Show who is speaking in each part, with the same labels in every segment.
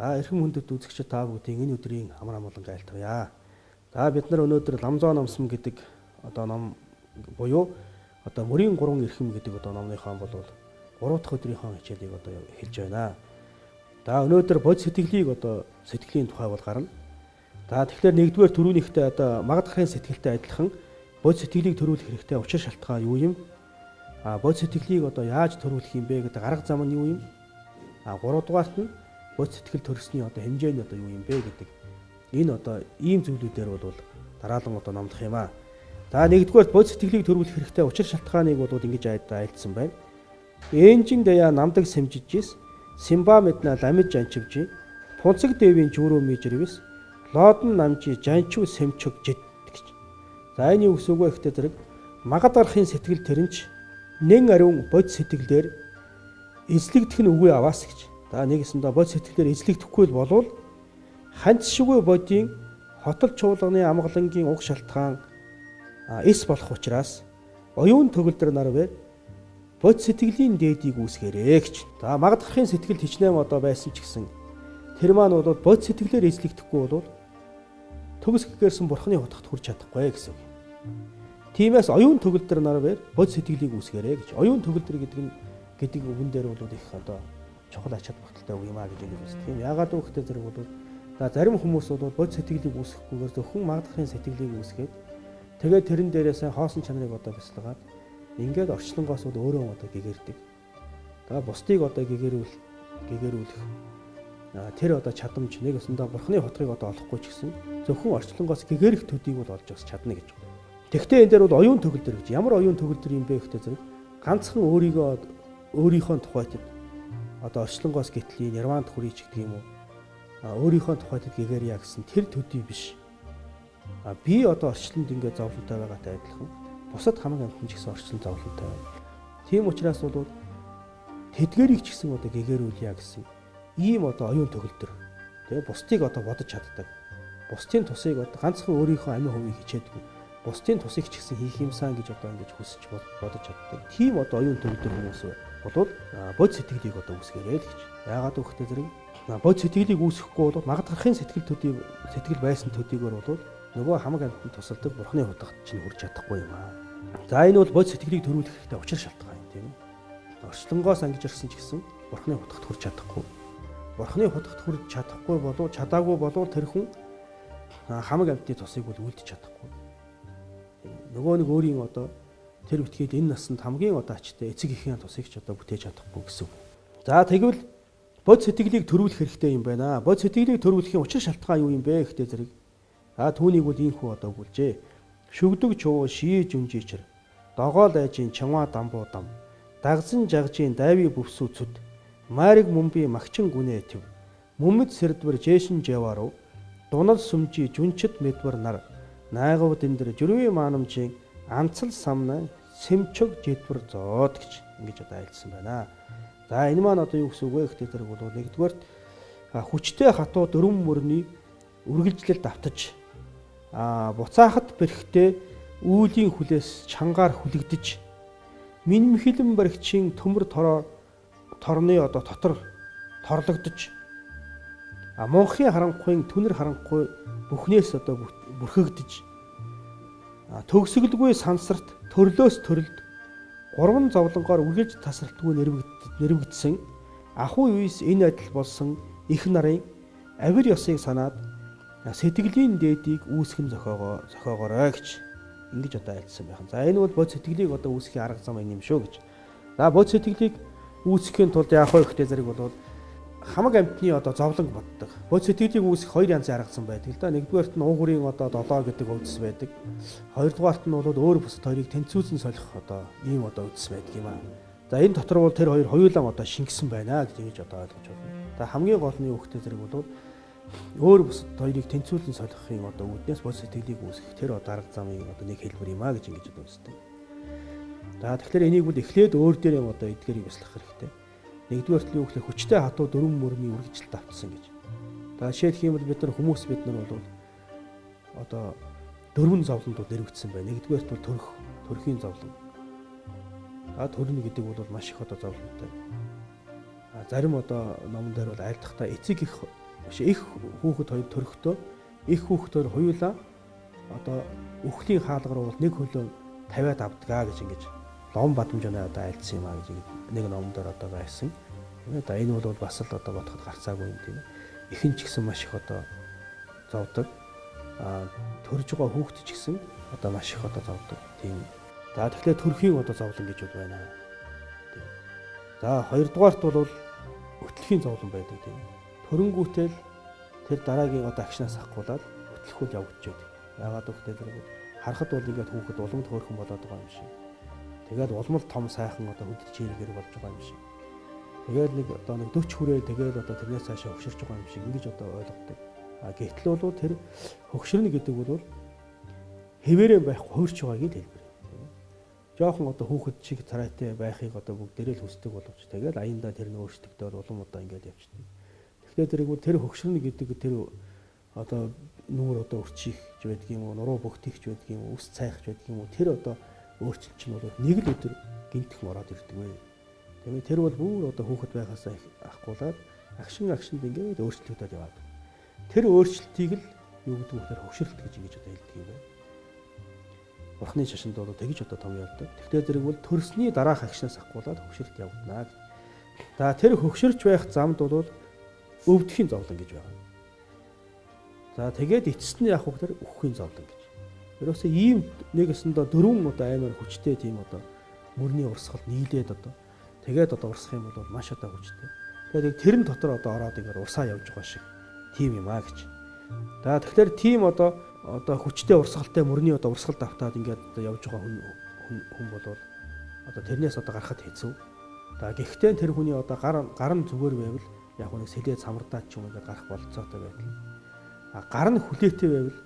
Speaker 1: За эрхэм хүндэт үзэгчид та бүгдийн энэ өдрийн амар амгалан айлтгая. За бид нар өнөөдөр Ламзоо номсон гэдэг одоо ном буюу одоо мөрийн 3 эрхэм гэдэг одоо номныхон бол 3 дахь өдрийнхөө хичээлийг одоо эхэлж байна. За өнөөдөр бод сэтгэлийг одоо сэтгэлийн тухай бол гарна. За тэгэхээр нэгдүгээр төрүүнийхтэй одоо магадгархын сэтгэлтэй адилхан бод сэтгэлийг төрүүлэх хэрэгтэй учир шалтгаан юу юм? Бод сэтгэлийг одоо яаж төрүүлэх юм бэ гэдэг арга зам нь юу юм? 3 дугаарт нь бод сэтгэл төрсний одоо хэмжээ нь одоо юу юм бэ гэдэг энэ одоо ийм зүйлүүдээр бол дараалан одоо номдох юм аа. За нэгдүгээр бод сэтгэлийг төрүүлэх хэрэгтэй учир шалтгааныг бол ингэж айлдсан байна. Энжин дая намдаг сэмжижээс Симба мэднэ ламж анчивжи пунцэг дэвийн жүүрөө мижэрвэс лодон намжи жанчуу сэмчөг жид гэж. За энэ юу гэсэн үг вэ гэхтэй зэрэг магадгархын сэтгэл тэрэнч нэн ариун бод сэтгэлээр эзлэгдэх нь үгүй аваас гэж. За нэгэсэндээ бод сэтгэлээр эзлэгдэхгүй болвол ханцшгүй бодийн хотол чуулганы амгалангийн уг шалтгаан эс болох учраас оюун төгөлдөр нар бай бод сэтгэлийн дээдийг үүсгээрэй гэж. За магадгархын сэтгэл хичнээн одоо байсан ч гэсэн тэр маань бол бод сэтгэлээр эзлэгдэхгүй бол төгс гэрсэн бурхны хотогт хүрч чадахгүй гэсэн үг. Тиймээс оюун төгөлдөр нар бай бод сэтгэлийг үүсгээрэй гэж. Оюун төгөлдөр гэдэг үгэн дээр бол их одоо чухал ач холбогдолтой үг юм а гэж хэлж байна. Тийм яагаад гэвэл зэрэг бол зарим хүмүүс бол бод сэтгэлийг үүсгэхгүйгээр зөвхөн магадгархын сэтгэлийг үүсгээд тэгээд тэрэн дээрээ хоосон чанарыг одоо бясалгаад ингээд орчлонгоос өөрөө одоо гэгэрдэг. Бусдыг одоо гэгэрүүлэх тэр одоо чадамж нэг өсөндөө бурхны хотгийг одоо олохгүй ч гэсэн зөвхөн орчлонгоос гэгэрэх төдийг бол олж бас чадна гэж байна. Тэгвэл энэ дээр бол оюун төгөлдөр гэж. Ямар оюун төгөлдөр юм бэ гэхтэй зэрэг ганцхан өөрийнхөө тухайд одоо орчлонгоос гítлийн нирванд хүрий ч гэдэг юм уу. Өөрийнхөө тухайд гэгэрья гэсэн тэр төдий биш. Би одоо орчлонд ингээд зовлонтой байгаатай адилхан бусад хамаг амьтан ч гэсэн орчлон зовлонтой байна. Тийм учраас бол тэдгэрийг ч гэсэн одоо гэгэрүүлье гэсэн ийм одоо оюун төгөлдөр. Тэгээ бусдыг одоо бодож чаддаг. Бусдын тусыг одоо ганцхан өөрийнхөө амин хувийг хичээдгүй. Бусдын тусыг ч гэсэн хийх юмсан гэж одоо ингэж хүсэж бодож чаддаг. Тийм одоо оюун төгөлдөр хүмүүс бол бод сэтгэлийг одоо үүсгээрэй л гэж. Яагаад гэвэл зэрэг бод сэтгэлийг үүсгэхгүй бол магадгархын сэтгэл байсан төдийгөр бол нөгөө хамаг амьтанд тусалдаг бурхны хотогт чинь хүрч чадахгүй юм аа. За энэ бол бод сэтгэлийг төрүүлэх хэрэгтэй учир шалтгаан юм тийм ээ. Орчлонгоос ангиж ирсэн ч гэсэн бурхны хотогт хүрч чадахгүй. Бурхны хотогт хүрч чадахгүй болов чадаагүй болов тэр хүн хамаг амьтны тусыг бол үлдэж чадахгүй. Нөгөө нэг өөрийн одоо тэр үтгээд энэ насанд хамгийн одоо ачтай эцэг эхийн тусыг ч одоо бүтээж чадахгүй гэсэн үг. За тэгвэл бод сэтгэлийг төрүүлэх хэрэгтэй юм байна. Бод сэтгэлийг төрүүлэхийн учир шалтгаан юу юм бэ гэхтэй зэрэг түүнийг бол ийхүү одоо өгүүлжээ. Шүгдэг чуу шийж үнжичэр догоол айжийн чанга дамбуу дам дагзан жагжийн дайви бүвсүү цүд майрыг мумби магчин гүнэ төв мөмөд сэрдвэр жэшин жаваруу дунал сүмжи жүнчит медвар нар найгав дэндэр жөрвийн маанамжийн анцал самна сэмчөг жидвар зоод гэж ингэж одоо айлдсан байна. За энэ маань одоо юу гэсэн үг вэ гэхтэй зэрэг бол нэгдүгээр хүчтэй хатуу дөрвөн мөрний үргэлжлэл давтаж буцаахад бэрхтээ үүлийн хүлээс чангаар хүлэгдэж минмхилэн баригчийн төмөр торны одоо дотор торлогдож мунхын харанхуйн түнэр харанхуй бүхнээс одоо бүрхэгдэж төгсгөлгүй сансарт төрлөөс төрөлд гурван зовлонгоор үргэлж тасралтгүй нэрвэгдсэн ахуй үес энэ адил болсон их нарын авир ёсыг санаад сэтгэлийн дээдийг үүсгэн зохиогоорой гэж ингэж одоо айлдсан байна. За энэ бол бод сэтгэлийг одоо үүсгэхийн арга зам юм шүү гэж. За бод сэтгэлийг үүсгэхийн тулд яах вэ гэхтэй зэрэг бол хамаг амьтны одоо зовлонг боддог. Бод сэтгэлийг үүсгэх хоёр янзын арга зам байдаг л да. Нэгдүгээрт нь уугуурын одоо 7 гэдэг үдс байдаг. Хоёрдугаарт нь бол өөр бусад хоёрыг тэнцвүүлэн солих одоо ийм одоо үдс байдаг юм аа. За энэ дотор бол тэр хоёр хоёулаа одоо шингэсэн байна гэж ингэж одоо ойлгож байна. За хамгийн гол нь юу гэхтэй зэрэг бол өөр бусад хоёрыг тэнцвүүлэн солихын одоо үүднээс бод сэтгэлийг үүсгэх тэр одоо арга замын одоо нэг хэлбэр юм а гэж ингэж үздэг. За тэгэхээр энийг бол эхлээд өөр дээр одоо эдгээрийг бяцлах хэрэгтэй. Нэгдүгээр нь юу гэхээр хүчтэй хатуу дөрвөн мөрний үргэлжлэл давтсан гэж. За жишээлх юм бол бид нар бол одоо дөрвөн зовлонд нэрвэгдсэн байна. Нэгдүгээрт бол төрхийн зовлон. Төрнө гэдэг бол маш их одоо зовлонтой. Зарим одоо номон дээр бол айлдахтаа эцэг их их хүүхэд хоёр төрөхдөө их хүүхдээр хоёулаа одоо үхлийн хаалга руу нэг хөлөө тавиад авдгаа гэж ингэж лом бадамжааны одоо айлдсан юм а гэж нэг номон дээр одоо байсан. Одоо энэ бол бас л одоо бодоход гарцаагүй юм тийм. Ихэн ч гэсэн маш их одоо зовдөг. Төрж байгаа хүүхэд ч гэсэн одоо маш их одоо зовдөг. Тийм. За тэгэхээр төрхийн одоо зовлон гэж байна. За хоёрдугаарт бол хөтлөхийн зовлон байдаг тийм. Төрөнгүүтэл тэр дараагийн одоо агшнаас ахгуулаад хөтлөхүүл явагдаж байдаг. Яагаад гэвэл тэр харахад бол ингээд хүүхэд уламд хөөрхөн болоод байгаа юм шиг. Тэгээд улмал том сайхан одоо хөдөлж хийргээр болж байгаа юм шиг. Тэгээд нэг одоо нэг 40 хүрээ тэгээд одоо тэрнээс цаашаа хөгширч байгаа юм шиг ингэж одоо ойлгодог. Гэтэл бол тэр хөгширнэ гэдэг бол хэвээрээ байх хуурч байгаагийн хэлбэр. Жохон одоо хүүхэд шиг царайтай байхыг одоо бүгдээрээ л хүсдэг боловч тэгээд аяндаа тэр нь өөрсдөгдөөр улам удаа ингээд явчихдаг. Тэгэхээр тэр хөгширнэ гэдэг тэр одоо нүүр одоо өрчих ч байдаг юм уу, нуруу бөгтөх ч байдаг юм уу, ус цайх ч байдаг юм уу, тэр одоо өөрчлөлт чинь бол нэг л өдөр гинтхэн ороод ирдэг вэ. Тэгээд тэр бол бүр одоо хүүхэд байхаас ахгуулаад агшинд ингээд өөрчлөгдөд яваад. Тэр өөрчлөлтийг л юу гэдэг вэ? Хөгшрөлт гэж ингэж одоо хэлдэг юм байна. Бурхны шашинд бол тэгж одоо том ярьдаг. Тэгтээ зэрэг бол төрсний дараах агшнаас ахгуулаад хөгшрөлт явагдана. За тэр хөгшөрч байх замд бол өвдөхийн зовлон гэж байна. За тэгээд эцэст нь яг хөө тэр үхэхийн зовлон гэж. Ерөөсөө ийм нэгэсэндээ дөрвөн одоо аймаар хүчтэй тийм одоо мөрний урсгал нийлээд одоо тэгээд одоо урсах юм бол маш одоо хүчтэй. Тэгээд тэрэн дотор одоо ороод ингээд урсаа явж байгаа шиг тийм юм аа гэж. За тэгэхээр тийм одоо хүчтэй урсгалтай мөрний одоо урсгалд автаад ингээд одоо явж байгаа хүн бол одоо тэрнээс одоо гарахад хэцүү. За гэхдээ тэр хүний одоо гар нь зүгээр байвал яг нэг сэлээд самардаад ч юм ингээд гарах болцоотой байдал. Гар нь хүлээтэй байвал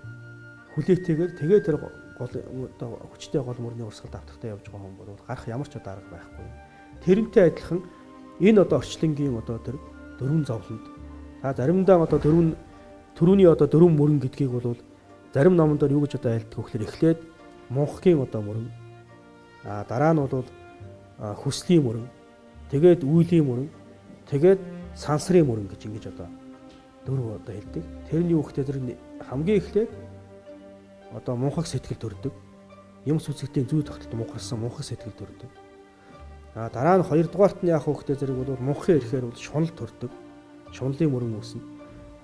Speaker 1: хүлээтэйгээр тэгээ тэр гол одоо хүчтэй гол мөрний урсгалд автахтаа явж байгаа хүн бол гарах ямар ч одоо арга байхгүй. Тэрнтэй адилхан энэ одоо орчлонгийн одоо тэр дөрвөн зовлонд заримдаа одоо төрөүний одоо дөрвөн мөрөн гэдгийг бол зарим номондор юу гэж одоо айлддаг вэ гэхээр эхлээд мунхгийн одоо мөрөн дараа нь бол хүслийн мөрөн тэгээд үйлийн мөрөн тэгээд сансрын мөрөн гэж ингэж одоо дөрөв одоо хэлдэг. Тэр нь юу гэхээр тэр хамгийн эхлээд одоо мунхаг сэтгэл төрдөг. Юм сүцэгтийн зүй тогтолт мунхарсан мунхаг сэтгэл төрдөг. Дараа нь хоёрдугаарт нь яах вэ гэхээр зэрэг бол мунхын ирэхээр бол шунал төрдөг. Шунлын мөрөн үүснэ.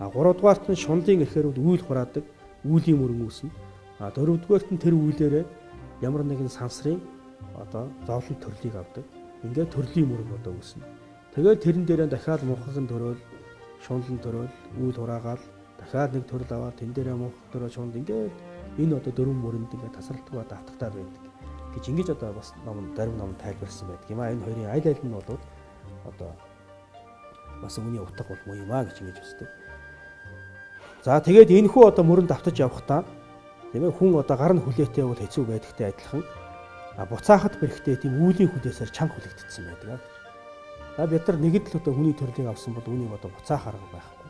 Speaker 1: Гуравдугаарт нь шунлын ирэхээр бол үйл хураадаг. Үүлийн мөрөн үүснэ. Дөрөвдүгээрт нь тэр үйлээрээ ямар нэгэн сансрын одоо зовлон төрлийг авдаг. Ингээд төрлийн мөрөн одоо үүснэ. Тэгээд тэрэн дээрээ дахиад мунхагын төрөл, шунлын төрөл, үйл хураагаал дахиад нэг төрөл аваад тэн дээрээ мунхаг төрөл шунал ингээд энэ одоо дөрвөн мөрөнд ингээд тасралтгүй одоо автагдаад байдаг гэж ингэж одоо бас зарим ном тайлбарсан байдаг юм а. Энэ хоёрын аль аль нь бол одоо бас үүний утга бол юм а гэж ингэж үздэг. За тэгээд энэ хүү одоо мөрөнд автаж явахдаа тийм ээ хүн одоо гар нь хүлээтэй бол хэцүү байдагтай адилхан буцаахад бэрхтээ тийм үүлийн хүлээсээр чанга хүлэгдсэн байдаг. Бид нар нэгд л одоо хүний төрлийг авсан бол үүнийг одоо буцаах арга байхгүй.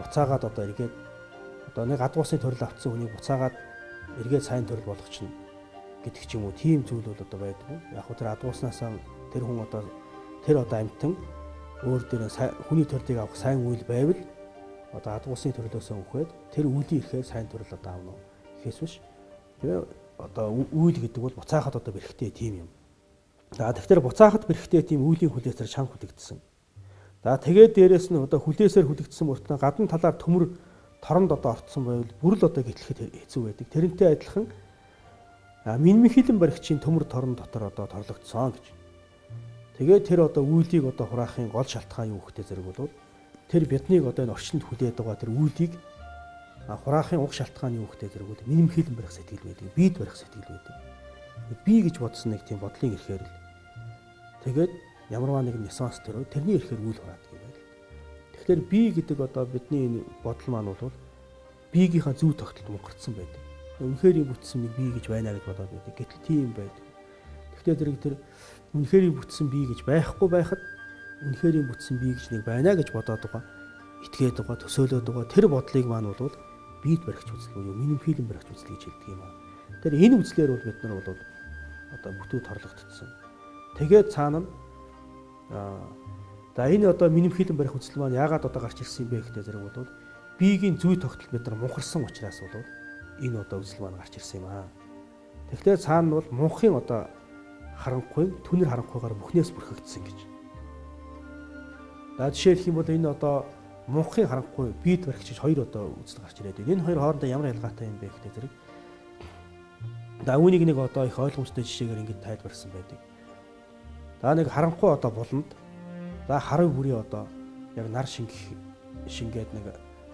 Speaker 1: Буцаагаад одоо эргээд одоо нэг адуусны төрөл авсан хүнийг буцаагаад эргээд сайн төрөл болгочихно гэдэг ч юм уу тийм зүйл бол одоо байдгүй. Яг хөө тэр адууснасаа тэр хүн одоо тэр одоо амтан өөр дээр хүний төрлийг авах сайн үйл байвал одоо адуусны төрлөөсөө өгөхөд тэр үлийн ирэхээр сайн төрөл одоо аавна гэхээс биш. Тэгээ одоо үйл гэдэг бол буцаахад одоо бэрхтээ тийм юм. За тэгэхээр буцаахад бэрхтээ тийм үлийн хүлээсээр чанга хүлэгдсэн. За тэгээд дээрэс нь одоо хүлээсээр хүлэгдсэн мөртөө гадна талаар төмөр торонд одоо орцсон байвал бүр л одоо гэтлэхэд хэцүү байдаг. Тэрнтэй адилхан минмихилэн баригчийн төмөр торон дотор одоо торлогдсон гэж. Тэгээд тэр одоо үйлийг одоо хураахын гол шалтгаан юу гэхтэй зэрэг бол тэр биднийг одоо энэ орчинд хүлээд байгаа тэр үйлийг хураахын уг шалтгаан юу гэхтэй зэрэг бол минмихилэн барих сэтгэл байдаг. Бид барих сэтгэл байдаг. Би гэж бодсон нэг тийм бодлын ирэхээр л тэгээд ямарваа нэгэн нисанс төрөө тэрний ирэхээр үйл хураадаг юм байна. Тэгэхээр би гэдэг одоо бидний энэ бодол маань бол биегийнхаа зүй тогтолд мөнгөрцөн байдаг. Үнэхээр бүтсэн нэг би гэж байна гэж бодоод байдаг. Гэтэл тийм байдаг. Гэхдээ тэр үнэхээр бүтсэн би гэж байхгүй байхад үнэхээр бүтсэн би гэж нэг байна гэж бодоод байгаа. Итгээд байгаа, төсөөлөд байгаа. Тэр бодлыг маань бол бид барихч үзэл буюу минимфилм барихч үзэл гэж хэлдэг юм аа. Тэр энэ үзлээр бол бид нар бол одоо бүтүү торлогдсон. Тэгээд цаана нь За энэ одоо минимхилэн барих үзэл маань яагаад одоо гарч ирсэн юм бэ гэхдээ зэрэг бол биеийн зүй тогтол бид нар мунхарсан учраас бол энэ одоо үзэл маань гарч ирсэн юм аа. Тэгэхээр цаана бол мунхын одоо харанхуй түнэр харанхуйгаар бүхнээс бүрхэгдсэн гэж. За жишээлх юм бол энэ одоо мунхын харанхуй биед баригч хоёр одоо үзэл гарч ирээд байна. Энэ хоёр хоорондоо ямар ялгаатай юм бэ гэхдээ зэрэг. За үүнийг нэг одоо их ойлгомжтой жишээгээр ингэж тайлбарласан байдаг. За нэг харанхуй одоо буланд за харав бүрий одоо яг нар шингээд нэг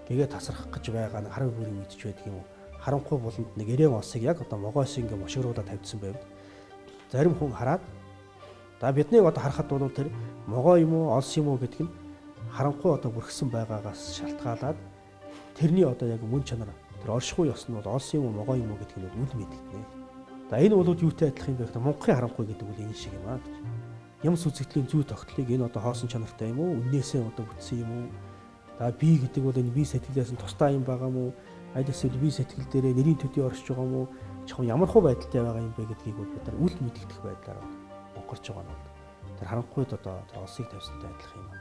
Speaker 1: гэгээ тасрах гэж байгаа нэг харав бүрий мэдчих байдаг юм уу? Харанхуй буланд нэг эрээн осыг яг одоо могоос ингэ мошгруулаад тавьдсан байв. Зарим хүн хараад за бидний одоо харахад бол тэр могоо юм уу, олс юм уу гэдг нь харанхуй одоо бүрхсэн байгаагаас шалтгаалаад тэрний одоо яг мөн чанар тэр оршихуй ёс нь бол олс юм уу, могоо юм уу гэдг нь үл мэдэгдэнэ. За энэ бол юутай адилхан юм бэ гэхээр мунхын харанхуй гэдэг бол энэ шиг юм аа гэж. Ямс үзэгдлийн зүй тогтолыг энэ одоо хоосон чанартай юм уу, үннээсээ одоо бүтсэн юм уу? За би гэдэг бол энэ бие сэтгэлээс нь тусдаа юм байгаа юм уу? Аль эсвэл бие сэтгэл дээрээ нэрийн төдий оршиж байгаа юм уу? Чухам ямар хөө байдалтай байгаа юм бэ гэдгийг бол бид нар үл мэдэгдэх байдлаар мунхарч байгаа нь бол тэр харанхуйд одоо олсыг тавьсантай адилхан юм аа.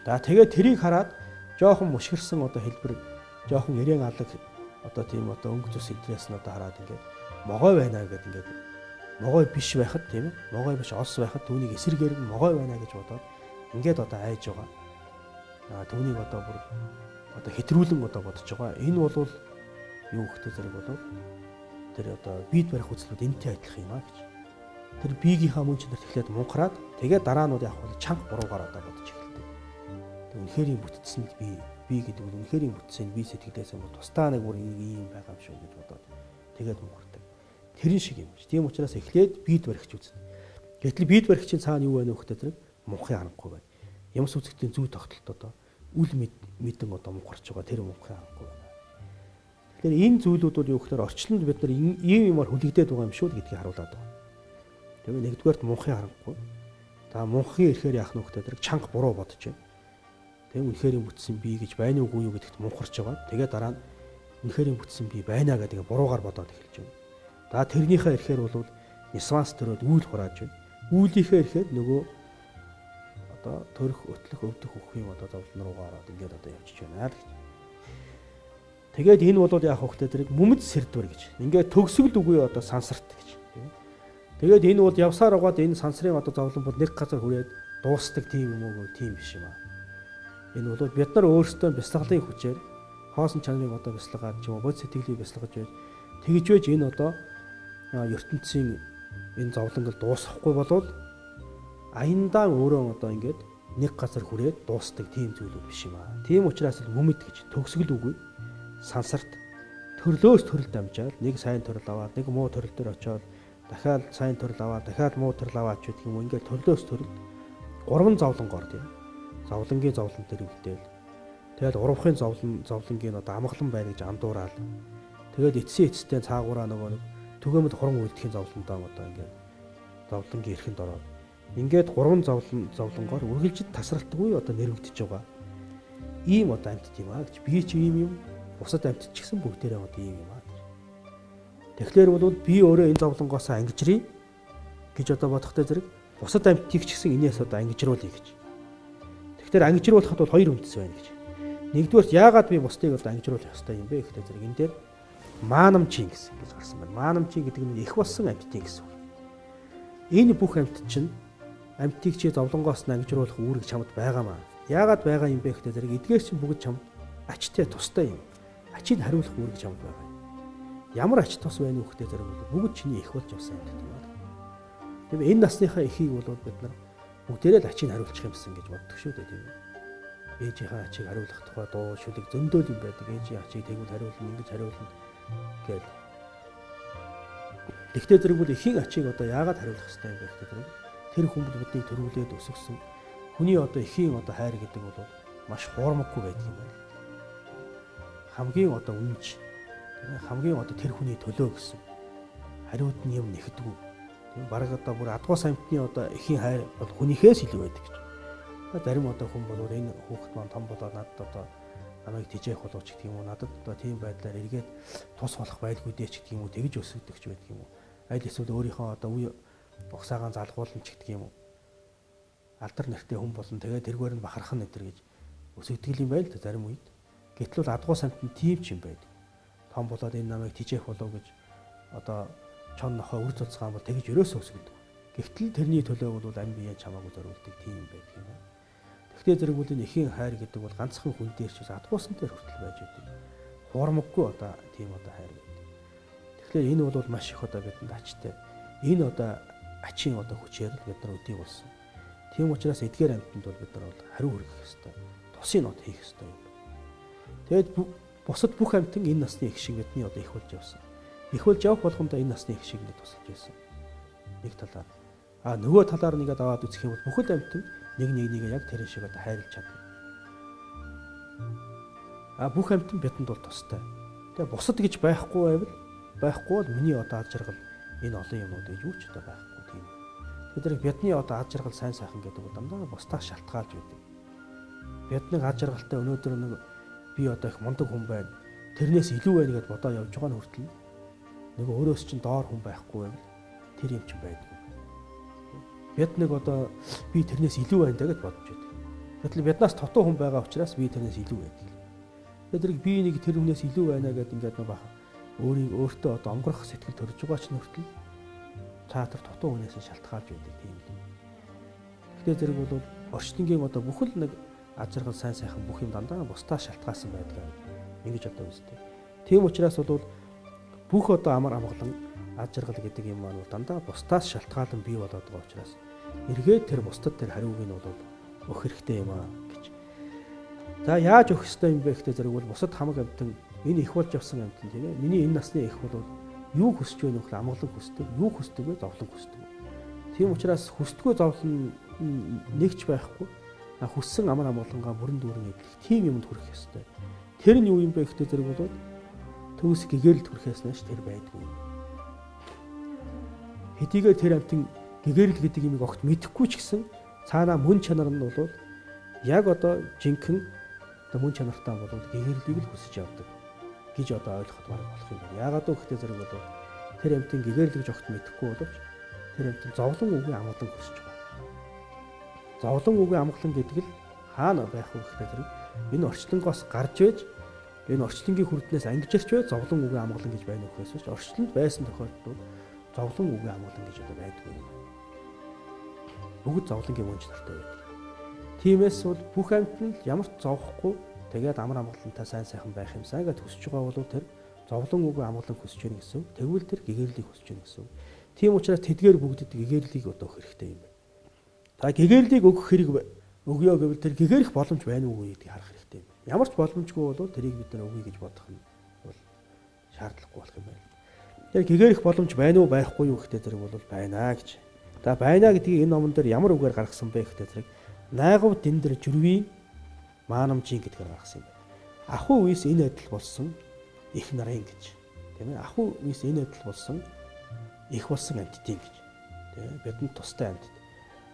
Speaker 1: За тэгээд тэрийг хараад жоохон мушгирсан одоо хэлбэр жоохон эрээн алаг одоо тийм одоо өнгө зүс эдрээс нь одоо хараад ингээд могой байна гэдэг ингээд могой биш байхад тийм ээ могой биш олс байхад түүнийг эсэргээр нь могой байна гэж бодоод ингээд одоо айж байгаа. Түүнийг одоо бүр одоо хэтрүүлэн одоо бодож байгаа. Энэ бол юу гэхтэй зэрэг болов тэр одоо биед барих үзлүүд энэтэй адилхан юм аа гэж. Тэр биегийнхаа мөн чанарт эхлээд мунхараад тэгээд дараанууд яг бол чанга буруугаар одоо бодож эхэлдэг. Тэг үнэхээр бүтцсэн би гэдэг нь үнэхээр бүтцсэн би сэтгэлээс юм тусдаа нэг бүр ийм байгаа юм шүү гэж бодоод тэгээд мунхардаг. Тэрэн шиг юм. Тийм учраас эхлээд биед барихч үзнэ. Гэтэл биед барихчийн цаана юу байна вэ гэхтэй зэрэг мунхын харанхуй байна. Ямс үзэгдлийн зүй тогтолт одоо үл мэдэн одоо мунхарч байгаа тэр мунхын харанхуй байна. Тэгэхээр энэ зүйлүүд бол юу гэхээр орчлонд бид нар ийм юмар хүлэгдээд байгаа юм шүү гэдгийг харуулдаг. Тэгээ нэгдүгээрт мунхын харанхуй. За мунхын ирэхээр яах нь гэхтэй зэрэг чанга буруу бодож байна. Тэгээ үнэхээр бүтсэн би гэж байна уугүй юу гэдэгт мунхарч байгаа. Тэгээ дараа нь үнэхээр бүтсэн би байна гэдэг буруугаар бодоод эхэлж байна. За тэрнийхээ ирэхээр бол нисванс төрөөд үйл хурааж байна. Үүлийнхээ ирэхээр нөгөө одоо төрөх, өтлөх, өвдөх үхэх юм одоо зовлон руугаа ороод ингээд одоо явчихж байна гэж. Тэгээд энэ бол яах вэ гэхээр мүмэд сэрдвэр гэж. Ингээд төгсгөл үгүй одоо сансарт гэж. Тэгээд энэ бол явсаар угаад энэ сансрын одоо зовлон бол нэг газар хүрээд дуусдаг тийм юм уу тийм биш юм аа. Энэ бол бид нар өөрсдөө бяцлаглалын хүчээр хоосон чанарыг одоо бяцлагаад ч юм уу бод сэтгэлийг бяцлагаж байж тэгж байж энэ одоо ертөнцийн энэ зовлонгол дуусахгүй болвол аяндаа өөрөө одоо ингээд нэг газар хүрээд дуустдаг тийм зүйлүүд биш юм аа. Тийм учраас л мүмэд гэж төгсгөл үгүй сансарт төрлөөс төрөл дамжаад нэг сайн төрөл аваад нэг муу төрөл дээр очиод дахиад сайн төрөл аваад дахиад муу төрөл аваад ч гэх юм ингээд төрлөөс төрөл гурван зовлонгоор тийм зовлонгийн зовлон төр өвдөл тэгэл урвахын зовлонгийн одоо амгалан байна гэж андуураад тэгээд эцсийн эцтэй цаагаараа нөгөө төгөөмөд хуран үлдэхийн зовлондоо одоо ингээд зовлонгийн эрхэнд ороод ингээд гурван зовлонгоор үргэлжид тасралтгүй одоо нэрвэгдэж байгаа ийм одоо амьтд юм аа гэж би ч ийм юм бусад амьтд ч гэсэн бүгдээрээ одоо ийм юм аа. Тэгэхээр бол би өөрөө энэ зовлонгоос ангижрий гэж одоо бодохтой зэрэг бусад амьтдыг ч гэсэн энэс одоо ангижруулъя гэж. Тэгэхээр ангижруулахад бол хоёр үндэс байна гэж. Нэгдүгээр яагаад би бусдыг одоо ангижруулах ёстой юм бэ гэхдээ зэрэг энэ дээр маанамчин гэсэн гэж гарсан байна. Маанамчин гэдэг нь их болсон амьтдын гэсэн үг. Энэ бүх амьтд чинь амьтдыг чи зовлонгоос нь ангижруулах үүрэг чамд байгаамаа. Яагаад байгаа юм бэ гэхдээ зэрэг эдгээс чинь бүгд чамд ачтай тустай юм. Ачийг хариулах үүрэг чамд байгаа. Ямар ач тус байна вэ гэхдээ зэрэг бүгд чиний их болж явсан амьтд юм байна. Тэгэхээр энэ насныхаа эхийг бол бид нар бүгдээрээ л ачийг хариулчих юмсан гэж боддог шүү дээ тийм үү. Ээжийнхээ ачийг хариулах тухай дуу шүлэг зөндөөл юм байдаг. Ээжийн ачийг тэгвэл хариулна, ингэж хариулна гэвэл. Тэгтээ зэрэг бол эхийн ачийг одоо яагаад хариулах хэрэгтэй юм бэ гэхээр тэр хүмүүс биднийг төрүүлээд өсгсөн. Хүний одоо эхийн одоо хайр гэдэг бол маш хуурмаггүй байдаг юм байна. Хамгийн одоо үнж хамгийн одоо тэр хүний төлөө гэсэн хариуд нь юм нэхдэггүй. Тийм бараг одоо бүр адгуу самтны одоо эхийн хайр бол хүнийхээс илүү байдаг гэж. Зарим одоо хүн бол энэ хүүхэд маань том болоод надад одоо намайг тижээх болооч гэдэг юм уу надад одоо тийм байдлаар эргээд тус болох байлгүй дээ ч гэдэг юм уу тэгж өсөгдөг ч байдаг юм уу. Аль эсвэл өөрийнхөө одоо үе угсаагаан залгуулна ч гэдэг юм уу. алдар нэртэй хүн болон тэгээд тэргээр нь бахархан нэтэр гэж өсөгдгөл юм байл та зарим үед. Гэтэл бол адгуу самт нь тийм ч юм байдаг. Том болоод энэ намайг тижээх болов гэж одоо чон нохоо үр цуцгаан бол тэгж өрөөсөө өсгөдөг. Гэвтэл тэрний төлөө бол амь биеэ чамаагүй зориулдаг тийм юм байдаг юм байна. Тэгтээ зэрэг бол энэ эхийн хайр гэдэг бол ганцхан хүн дээр ч адгуусан дээр хүртэл байж байдаг. Хуурмаггүй одоо тийм одоо хайр байдаг. Тэгэхээр энэ бол маш их одоо бидэнд ачтай. Энэ одоо ачийн одоо хүчээр бид нар өдийг болсон. Тийм учраас эдгээр амьтанд бол бид нар бол хариу хүргэх ёстой. Тусын нот хийх ёстой юм. Тэгэд бусад бүх амьтан энэ насны их шиг бидний одоо их болж явсан. Их болж явах болгондоо энэ насны их шиг нэг тусалж байсан. Нэг талаар. Нөгөө талаар нэгээд аваад үзэх юм бол бүхэл амьтан нэгээ яг тэр шиг одоо хайрлаж чадна. Бүх амьтан бидэнд бол тустай. Тэгээ бусад гэж байхгүй бол миний одоо ад жаргал энэ олон юмнууд юу ч одоо байхгүй тийм. Тэгэхээр бидний одоо ад жаргал сайн сайхан гэдэг бол дандаа бусдаас шалтгаалж байдаг. Бидний ад жаргалтай өнөөдөр нэг би одоо их мундаг хүн байна. Тэрнээс илүү байна гэдээ бодоо явж байгаа нь хүртэл нөгөө өөрөөс чинь доор хүн байхгүй байвал тэр юм чинь байдаг. Бид нэг одоо би тэрнээс илүү байна гэж бодож байдаг. Гэтэл биднаас тотoo хүн байгаа учраас би тэрнээс илүү байдаг. Тэгэхээр би нэг тэр хүнээс илүү байна гэдээ ингээд нэг баха өөртөө одоо онгорох сэтгэл төрж байгаа ч нүртэл цаатар тотoo хүнээс шалтгаалж байдаг тийм юм. Тэгэхээр зэрэг бол орчтонгийн одоо бүхэл нэг ад жаргал сайн сайхан бүх юм дандаа бусдаас шалтгаалсан байдаг. Ингэж одоо үзтээ. Тийм учраас бол бүх одоо амар амгалан ад жаргал гэдэг юм маань дандаа бусдаас шалтгаалan бий болоод байгаа учраас эргээд тэр бусдад тэр хариуг нь бол өгөх хэрэгтэй юм аа гэж. За яаж өгөх ёстой юм бэ гэхдээ зэрэг бол бусад хамаг амьтан энэ их болж явсан амьтан тийм ээ. Миний энэ насны их бол юу хүсэж байна вэ гэхээр амгалан хүсдэг, юу хүсдэг вэ зовлон хүсдэг. Тийм учраас хүсдэггүй зовлон нэгч байхгүй. Хүссэн амар амгалангаа бүрэн дүүрэн эдлэх тийм юмд хүрэх ёстой. Тэр нь юу юм бэ гэхдээ зэрэг бол төгс гэгэрэлд хүрэхээс нааш тэр байдгүй. Хэдийгээр тэр амтын гэгэрэл гэдэг юмыг огт мэдэхгүй ч гэсэн цаанаа мөн чанар нь бол яг одоо жинхэнэ одоо мөн чанартай бол гэгэрлийг л хүсэж явдаг гэж одоо ойлгоход болох юм байна. Яагаад гэвэл зэрэг бол тэр амтын гэгэрлийг огт мэдэхгүй боловч тэр амтын зовлон үгүй амгалан хүсэж байгаа. Зовлон үгүй амгалан гэдэг л хаана байх вэ гэхээр зэрэг энэ орчлонгоос гарч вэж энэ орчлонгийн хүрднээс ангижирч бай зовлон үгүй амгалан гэж байна уу гэхээс ч орчлонд байсан тохиолдолд зовлон үгүй амгалан гэж одоо байдгүй юм. Бүгд зовлонгийн мөн чанартай байдаг. Тиймээс бол бүх амьтан л ямар ч зовхгүй тэгээд амар амгалантай сайн сайхан байх юмсаа гэж хүсэж байгаа бол тэр зовлон үгүй амгалан хүсэж байна гэсэн. Тэгвэл тэр гэгэрлийг хүсэж байна гэсэн. Тийм учраас тэдгээр бүгдэд гэгэрлийг одоо өгөх хэрэгтэй юм байна. Та гэгэрлийг өгөх хэрэг өгөө гэвэл тэр гэгэрэх боломж байна уу гэдгийг харах хэрэгтэй юм. Ямар ч боломжгүй бол тэрийг бид нар өгье гэж бодох нь бол шаардлагагүй болох юм байна. Тэр гэгэрэх боломж байна уу байхгүй юу гэхдээ зэрэг бол байна гэж. За байна гэдгийг энэ номон дээр ямар үгээр гаргасан бэ гэхдээ зэрэг найгав дэндэр журвийн маанамжийн гэдгээр гаргасан юм байна. Ахуй үес энэ адил болсон их нарын гэж. Тийм ээ. Ахуй үес энэ адил болсон их болсон амьтдын гэж. Тийм ээ. Бидэнд тустай амьтд.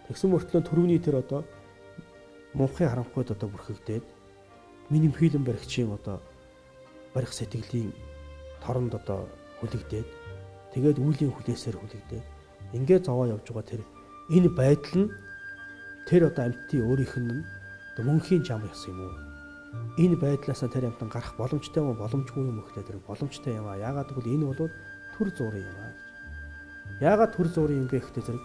Speaker 1: Тэгсэн мөртлөө төрөвний тэр одоо мунхын харанхуйд одоо бүрхэгдээд миний фильм баригчийн одоо барих сэтгэлийн торонд одоо хүлэгдээд тэгээд үеийн хүлээсээр хүлэгдээд ингээд зовоо явж байгаа тэр энэ байдал нь тэр одоо амьтдын өөрийнх нь одоо мөнхийн зам ясан юм уу? Энэ байдлаасаа тэр амьтан гарах боломжтой юм уу, боломжгүй юм уу гэхлээр тэр боломжтой юм аа. Яагаад гэвэл энэ бол төр зургийн юм аа. Яагаад төр зургийн юм бэ гэхлээр зэрэг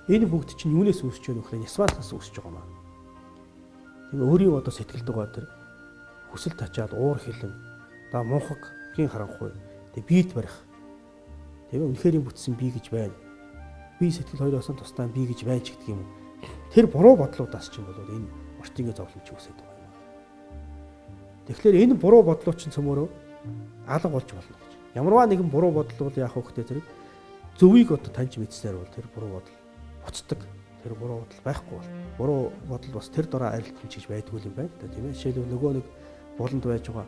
Speaker 1: энэ бүгд чинь юунаас үүсэж байна вэ гэхээр нясваалаас үүсэж байгаа маа. Тийм өөрийн одоо сэтгэлд байгаа тэр хүсэл тачаад уур хилэн да мунхагийн харанхуй тэг биед барих. Тийм үнэхээр бүтсэн би гэж байна. Би сэтгэл хоёроос нь тусдаа би гэж байна ч гэдэг юм. Тэр буруу бодлуудаас ч юм бол энэ орчингийн зовлонч үүсэж байгаа юм. Тэгэхээр энэ буруу бодлууд чинь цөмөрөө алга болж болно гэж. Ямарваа нэгэн буруу бодол бол яах вэ гэхээр зэрэг зөвийг одоо таньж мэдснээр бол тэр буруу бодол буцдаг. Тэр буруу бодол байхгүй бол буруу бодол бас тэр дороо арилтан чиж байдгүй юм байна. Тийм ээ. Жишээлбэл нөгөө нэг буланд байж байгаа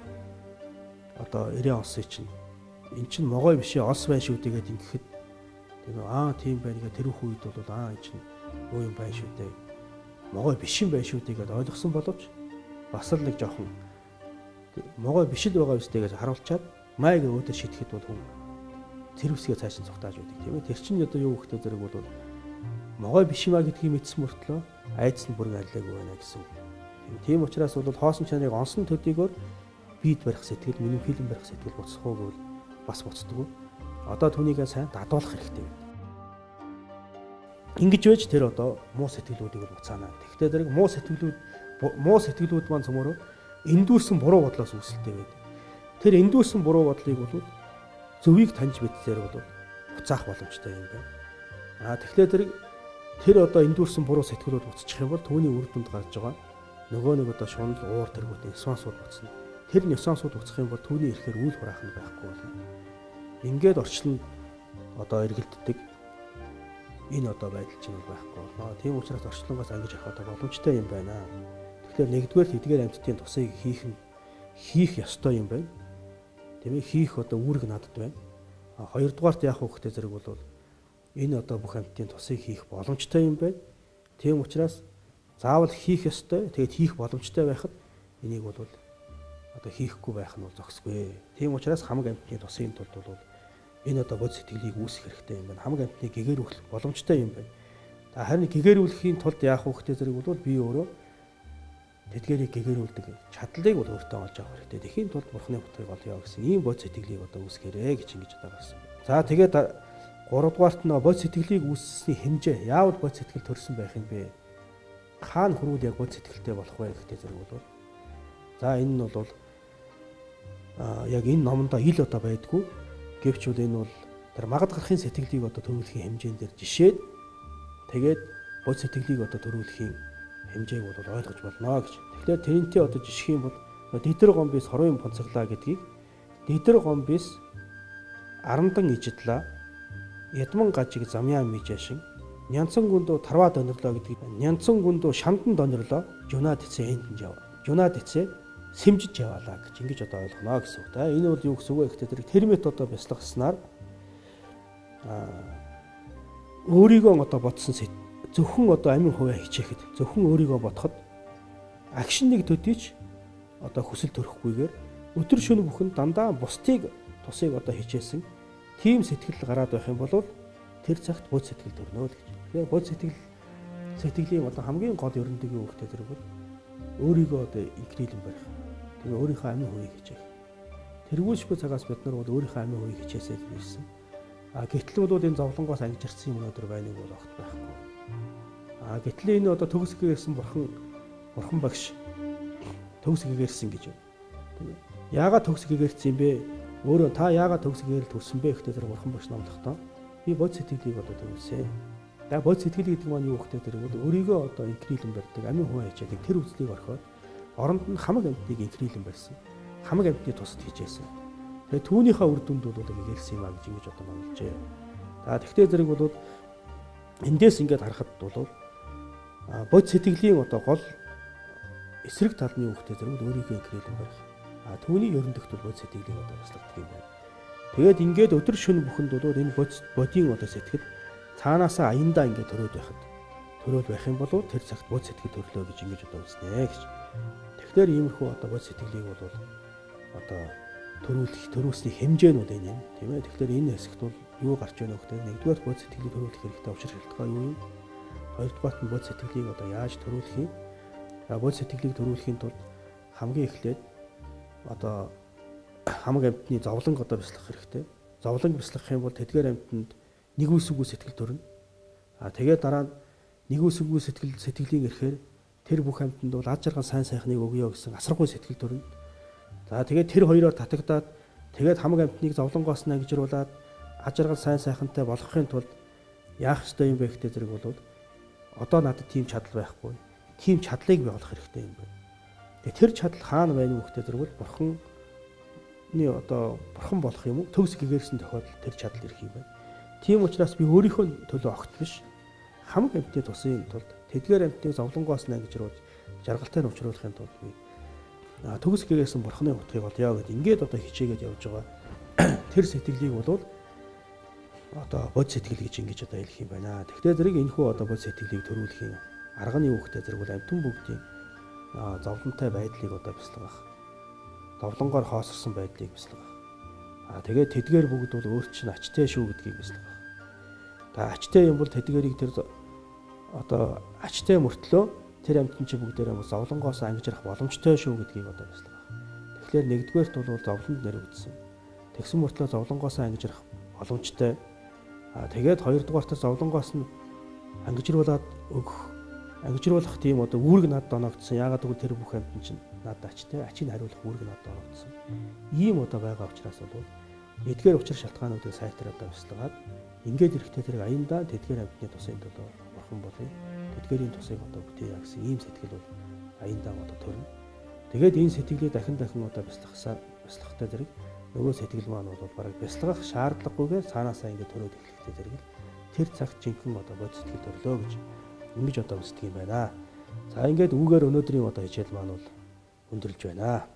Speaker 1: одоо 90 онсын чинь эн чинь могой биш олс байна шүү дээ гэдэг ингэхэд тийм ээ тийм байна гэх тэр их үед бол эн чинь юу юм байна шүү дээ. Могой биш юм байна шүү дээ гэдээ ойлгосон боловч бас л нэг жоохон могой биш л байгаа үстэй гэж харуулчаад майг өөдөө шитгэхэд бол хүн тэр үсгээ цааш нь цогтааж үүдэг тийм ээ. Тэр чинь одоо юу гэхтэй зэрэг бол могой биш юма гэдгийг мэдсэн мөртлөө айдас нь бүрэн аллаагүй байна гэсэн. Тийм учраас бол хоосон чанарыг онсон төдийгөр бид барих сэтгэл, миний фильм барих сэтгэл буцах уу гэвэл бас буцдаггүй. Одоо түүнийгээ сайн дадуулах хэрэгтэй байна. Ингэж байж тэр одоо муу сэтгэлүүдийг бол буцаана. Тэгэхдээ зэрэг муу сэтгэлүүд маань цөмөрөө эндүүрсэн буруу бодлоос үүсэлтэй байдаг. Тэр эндүүрсэн буруу бодлыг бол зөвийг таньж мэдсээр бол буцаах боломжтой юм байна. Тэгэхээр тэр одоо эндүүрсэн буруу сэтгэлүүд буцчих юм бол түүний үр дүнд гарч байгаа нөгөө нэг одоо шунал уур тэргүүтийн ньюансууд буцна. Тэр ньюансууд буцах юм бол түүний ирэхээр үйл хураах нь байхгүй болно. Ингээд орчлон одоо эргэлддэг энэ одоо байдал чинь байхгүй болно. Тийм учраас орчлонгоос ангиж авах одоо боломжтой юм байна. Тэгэхээр нэгдүгээр эдгээр амьтдын тусыг хийх ёстой юм байна. Тийм ээ, хийх одоо үүрэг надад байна. Хоёрдугаарт яах вэ гэхтэй зэрэг бол энэ одоо бүх амьтдын тусыг хийх боломжтой юм байна. Тийм учраас заавал хийх ёстой. Тэгээд хийх боломжтой байхад энийг бол одоо хийхгүй байх нь бол зохисгүй. Тийм учраас хамаг амьтны тусын тулд бол энэ одоо бод сэтгэлийг үүсгэх хэрэгтэй юм байна. Хамаг амьтныг гэгэрүүлэх боломжтой юм байна. Харин гэгэрүүлэхийн тулд яах вэ гэхтэй зэрэг бол би өөрөө тэдгэрийг гэгэрүүлдэг чадлыг бол өөртөө олж авах хэрэгтэй. Тэхийн тулд бурхны утгыг олё гэсэн ийм бод сэтгэлийг одоо үүсгээрэй гэж ингэж одоо гарсан. За тэгээд 3 дугаарт нь бод сэтгэлийг үүссэний хэмжээ. Яавал бод сэтгэл төрсөн байх юм бэ? Хаана хүрвэл яг бод сэтгэлтэй болох вэ гэхтэй зэрэг бол за энэ нь бол яг энэ номондоо ил одоо байдгүй. Гэвч бол энэ бол тэр магад гарахын сэтгэлийг одоо төрүүлэхийн хэмжээнд дээр жишээд тэгээд бод сэтгэлийг одоо төрүүлэхийн хэмжээг бол ойлгож болно гэж. Тэгэхээр тэрнтэй одоо жишгэх юм бол дидэр гомбис хорын бонцоглаа гэдгийг дидэр гомбис арандан ижидлаа ядман гажиг замяа мижашин нянцан гүндөө тарва донорлоо гэдгийг нянцан гүндөө шамдан донорлоо жунаа тэцээ энд жав. Жунаа тэцээ сэмжиж яваалаа гэж ингэж одоо ойлгоно гэсэн үг. Энэ бол юу гэсэн үг вэ гэхтэй тэр термит одоо бяцлагснаар өөрийгөө одоо бодсон зөвхөн одоо амин хувиа хичээхэд зөвхөн өөрийгөө бодоход агшин нэг төдийч одоо хүсэл төрөхгүйгээр өдөр шөнө бүхэн дандаа бусдыг тусыг одоо хичээсэн тийм сэтгэл гараад байх юм бол тэр цагт бод сэтгэл төрнө л гэж. Тэгэхээр бод сэтгэлийн одоо хамгийн гол ерөндөг юу гэхтэй зэрэг бол өөрийгөө одоо инкрилэн барих. Тэгээ өөрийнхөө амин хувийг хичээх. Тэргүүлшгүй цагаас бид нар бол өөрийнхөө амин хувийг хичээсэй гэж хэлсэн. Гэтэл бол энэ зовлонгоос ангижирсан юм өнөөдөр байныг бол огт байхгүй. Гэтэл энэ одоо төгсгээрсэн бурхан багш төгсгээрсэн гэж байна. Яагаад төгсгээрсэн юм бэ? Өөрөө та яагаад төгсгээр төрсөн бэ гэхтэй тэр бурхан багш номлохдоо би бод сэтгэлийг одоо төрүүлсэн. За бод сэтгэл гэдэг нь юу гэхтэй тэр бол өөрийгөө одоо инкрилэн барьдаг, амин хуваа хичээдэг тэр үзлийг орхиод оронд нь хамаг амьтныг инкрилэн барьсан. Хамаг амьтны тусад хичээсэн. Тэгээ түүнийхээ үр дүнд бол гэгэрсэн юм а гэж ингэж одоо номлжээ. За тэгтээ зэрэг бол эндээс ингээд харахад бол бод сэтгэлийн одоо гол эсрэг тал нь юу гэхтэй зэрэг өөрийгөө инкрилэн барих. Түүний ерөндөгт бол бод сэтгэлийг одоо баслагдаг юм байна. Тэгээд ингээд өдөр шөнө бүхэнд бол энэ бодийн одоо сэтгэл цаанаасаа аяндаа ингээд төрөөд байх юм бол тэр цагт бод сэтгэл төрлөө гэж ингэж одоо үзнэ гэж. Тэгэхээр иймэрхүү одоо бод сэтгэлийг бол одоо төрүүлсний хэмжээнүүд энэ юм тийм ээ. Тэгэхээр энэ хэсэгт бол юу гарч байна вэ гэхээр нэгдүгээр бод сэтгэлийг төрүүлэх хэрэгтэй учир шалтгаан юу юм? Хоёрдугаар нь бод сэтгэлийг одоо яаж төрүүлэх юм? Бод сэтгэлийг төрүүлэхийн тулд хамгийн эхлээд одоо хамаг амьтны зовлонг одоо бяцлах хэрэгтэй. Зовлонг бяцлах юм бол тэдгээр амьтанд нэг үсгүй сэтгэл төрнө. Тэгээд дараа нь нэг үсгүй сэтгэлийн ирэхээр тэр бүх амьтанд бол аж арган сайн сайхныг өгье гэсэн асаргуй сэтгэл төрнө. За тэгээд тэр хоёроор татагдаад тэгээд хамаг амьтныг зовлонгоос нь ангижруулад аж арган сайн сайхантай болгохын тулд яах ёстой юм бэ гэхдээ зэрэг бол одоо надад тийм чадал байхгүй. Тийм чадлыг бий болох хэрэгтэй юм байна. Тэгээд тэр чадал хаана байна вэ гэхдээ зэрэг бурхан болох юм уу? Төгс гэгэрсэн тохиолдолд тэр чадал ирэх юм байна. Тийм учраас би өөрийнхөө төлөө огт биш хамаг амьтны тусын тулд тэдгээр амьтныг зовлонгоос нь ангижруулж жаргалтай нь учруулахын тулд би төгс гэгэрсэн бурханы утгыг олё гэд ингээд одоо хичээгээд явж байгаа. Тэр сэтгэлийг бол одоо бод сэтгэл гэж ингэж одоо хэлэх юм байна. Тэгтээ зэрэг энэхүү одоо бод сэтгэлийг төрүүлэхийн арга нь юу гэхтэй зэрэг амьтан бүгдийн зовлонтой байдлыг одоо бяцлагах. Зовлонгоор хоосорсон байдлыг бяцлагах. Тэгээд тэдгээр бүгд бол өөр чинь ачтай шүү гэдгийг бяцлагах. Ачтай юм бол тэдгээрийг тэр одоо ачтай мөртлөө тэр амьтан чи бүгдээрээ бас зовлонгоос ангижрах боломжтой шүү гэдгийг одоо бяцлага. Тэгэхээр нэгдүгээрт бол зовлонд нэр өгсөн. Тэгсэн мөртлөө зовлонгоос ангижрах боломжтой. Тэгээд хоёрдугаарт зовлонгоос нь ангижруулад өгөх, ангижруулах тийм одоо үүрэг надад оногдсон. Яагаад гэвэл тэр бүх амьтан чинь надад ачтай, ачийг хариулах үүрэг надад оногдсон. Ийм одоо байгаа учраас бол эдгээр учир шалтгаануудыг сайтар одоо бяцлагаад ингээд эрэхтэй тэрэг аяндаа тэдгээр амьтны тусыг одоо бурхан болъё. Тэдгээрийн тусыг одоо бүтээе гэсэн ийм сэтгэл бол аяндаа одоо төрнө. Тэгээд энэ сэтгэлийг дахин одоо бяцлахтай зэрэг нөгөө сэтгэл маань бол бараг бяцлагах шаардлагагүйгээр цаанаасаа ингээд төрөөд эхлэхтэй зэрэг тэр цагт жинхэнэ одоо бод сэтгэл төрлөө гэж ингэж одоо үздэг юм байна. За ингээд үүгээр өнөөдрийн одоо хичээл маань бол өндөрлж байна.